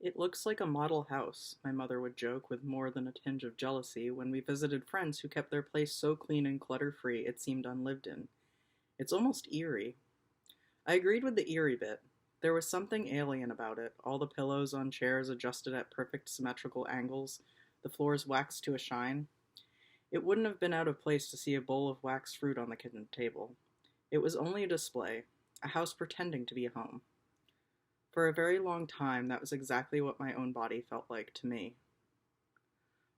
It looks like a model house, my mother would joke with more than a tinge of jealousy when we visited friends who kept their place so clean and clutter-free it seemed unlived in. It's almost eerie. I agreed with the eerie bit. There was something alien about it, all the pillows on chairs adjusted at perfect symmetrical angles, the floors waxed to a shine. It wouldn't have been out of place to see a bowl of waxed fruit on the kitchen table. It was only a display, a house pretending to be a home. For a very long time, that was exactly what my own body felt like to me.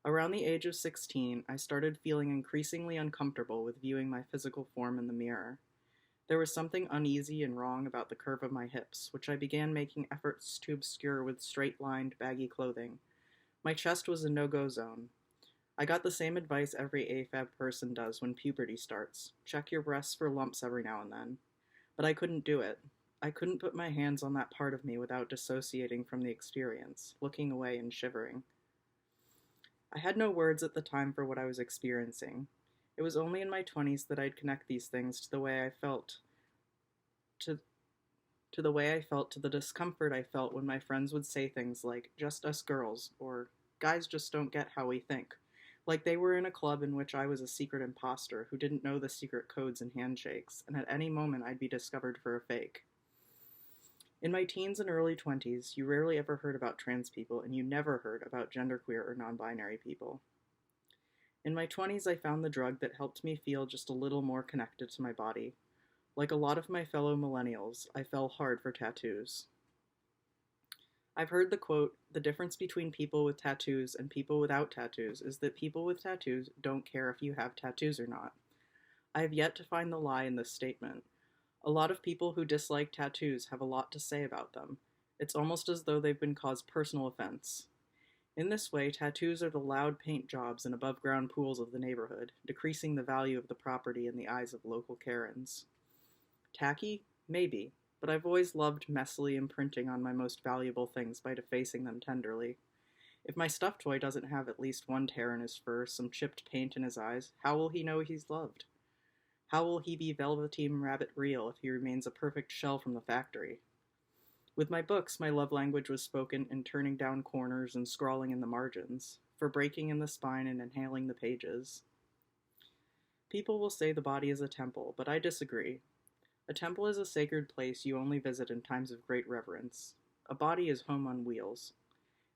Around the age of 16, I started feeling increasingly uncomfortable with viewing my physical form in the mirror. There was something uneasy and wrong about the curve of my hips, which I began making efforts to obscure with straight-lined, baggy clothing. My chest was a no-go zone. I got the same advice every AFAB person does when puberty starts. Check your breasts for lumps every now and then. But I couldn't do it. I couldn't put my hands on that part of me without dissociating from the experience, looking away and shivering. I had no words at the time for what I was experiencing. It was only in my 20s that I'd connect these things to the way I felt, to, to the way I felt, to the discomfort I felt when my friends would say things like, just us girls, or guys just don't get how we think. Like they were in a club in which I was a secret imposter who didn't know the secret codes and handshakes, and at any moment I'd be discovered for a fake. In my teens and early 20s, you rarely ever heard about trans people, and you never heard about genderqueer or non-binary people. In my 20s, I found the drug that helped me feel just a little more connected to my body. Like a lot of my fellow millennials, I fell hard for tattoos. I've heard the quote, the difference between people with tattoos and people without tattoos is that people with tattoos don't care if you have tattoos or not. I have yet to find the lie in this statement. A lot of people who dislike tattoos have a lot to say about them. It's almost as though they've been caused personal offense. In this way, tattoos are the loud paint jobs and above-ground pools of the neighborhood, decreasing the value of the property in the eyes of local Karens. Tacky? Maybe, but I've always loved messily imprinting on my most valuable things by defacing them tenderly. If my stuffed toy doesn't have at least one tear in his fur, some chipped paint in his eyes, how will he know he's loved? How will he be Velveteen Rabbit real if he remains a perfect shell from the factory? With my books, my love language was spoken in turning down corners and scrawling in the margins, for breaking in the spine and inhaling the pages. People will say the body is a temple, but I disagree. A temple is a sacred place you only visit in times of great reverence. A body is home on wheels.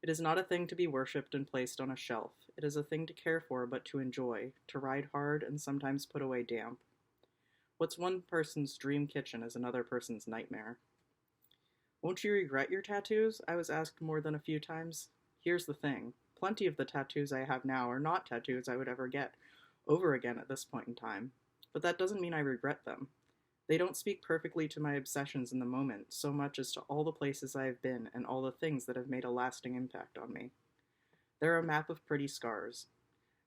It is not a thing to be worshipped and placed on a shelf. It is a thing to care for but to enjoy, to ride hard and sometimes put away damp. What's one person's dream kitchen is another person's nightmare. Won't you regret your tattoos? I was asked more than a few times. Here's the thing. Plenty of the tattoos I have now are not tattoos I would ever get over again at this point in time. But that doesn't mean I regret them. They don't speak perfectly to my obsessions in the moment, so much as to all the places I have been and all the things that have made a lasting impact on me. They're a map of pretty scars.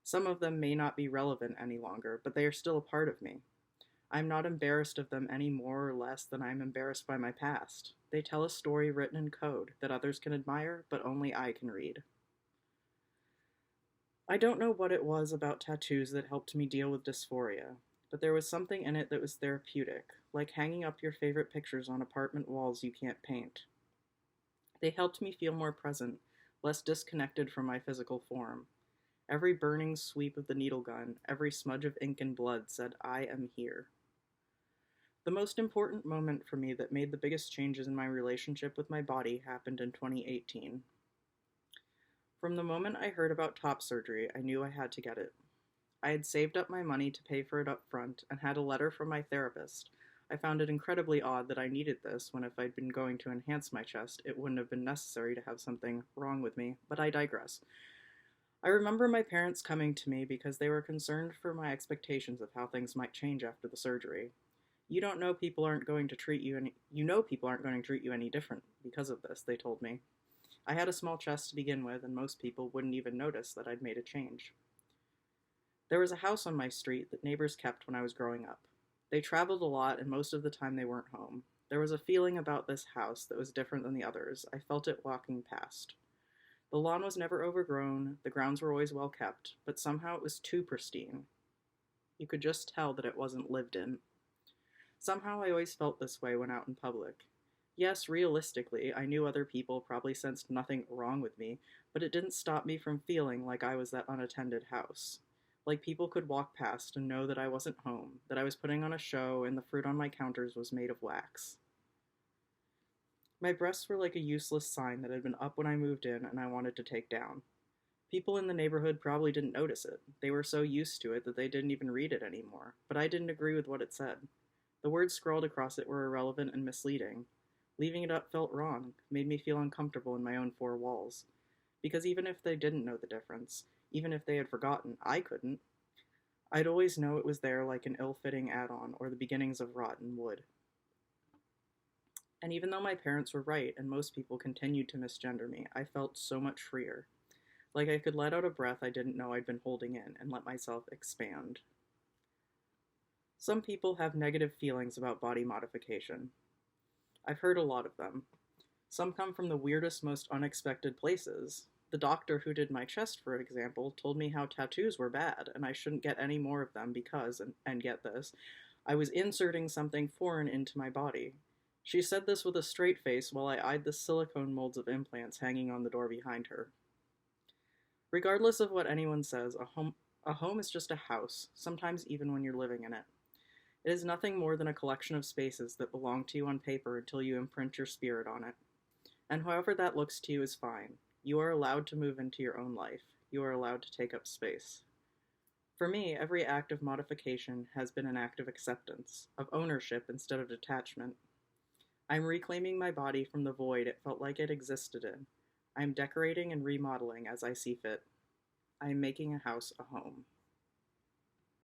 Some of them may not be relevant any longer, but they are still a part of me. I'm not embarrassed of them any more or less than I'm embarrassed by my past. They tell a story written in code that others can admire, but only I can read. I don't know what it was about tattoos that helped me deal with dysphoria, but there was something in it that was therapeutic, like hanging up your favorite pictures on apartment walls you can't paint. They helped me feel more present, less disconnected from my physical form. Every burning sweep of the needle gun, every smudge of ink and blood said, I am here. The most important moment for me that made the biggest changes in my relationship with my body happened in 2018. From the moment I heard about top surgery, I knew I had to get it. I had saved up my money to pay for it up front and had a letter from my therapist. I found it incredibly odd that I needed this when if I'd been going to enhance my chest, it wouldn't have been necessary to have something wrong with me, but I digress. I remember my parents coming to me because they were concerned for my expectations of how things might change after the surgery. You know people aren't going to treat you any different because of this, they told me. I had a small chest to begin with, and most people wouldn't even notice that I'd made a change. There was a house on my street that neighbors kept when I was growing up. They traveled a lot, and most of the time they weren't home. There was a feeling about this house that was different than the others. I felt it walking past. The lawn was never overgrown, the grounds were always well kept, but somehow it was too pristine. You could just tell that it wasn't lived in. Somehow I always felt this way when out in public. Yes, realistically, I knew other people probably sensed nothing wrong with me, but it didn't stop me from feeling like I was that unattended house. Like people could walk past and know that I wasn't home, that I was putting on a show, and the fruit on my counters was made of wax. My breasts were like a useless sign that had been up when I moved in and I wanted to take down. People in the neighborhood probably didn't notice it. They were so used to it that they didn't even read it anymore, but I didn't agree with what it said. The words scrawled across it were irrelevant and misleading. Leaving it up felt wrong, made me feel uncomfortable in my own four walls. Because even if they didn't know the difference, even if they had forgotten, I couldn't. I'd always know it was there like an ill fitting add on or the beginnings of rotten wood. And even though my parents were right and most people continued to misgender me, I felt so much freer. Like I could let out a breath I didn't know I'd been holding in and let myself expand. Some people have negative feelings about body modification. I've heard a lot of them. Some come from the weirdest, most unexpected places. The doctor who did my chest, for example, told me how tattoos were bad and I shouldn't get any more of them because, and get this, I was inserting something foreign into my body. She said this with a straight face while I eyed the silicone molds of implants hanging on the door behind her. Regardless of what anyone says, a home is just a house, sometimes even when you're living in it. It is nothing more than a collection of spaces that belong to you on paper until you imprint your spirit on it. And however that looks to you is fine. You are allowed to move into your own life. You are allowed to take up space. For me, every act of modification has been an act of acceptance, of ownership instead of detachment. I'm reclaiming my body from the void it felt like it existed in. I'm decorating and remodeling as I see fit. I'm making a house a home.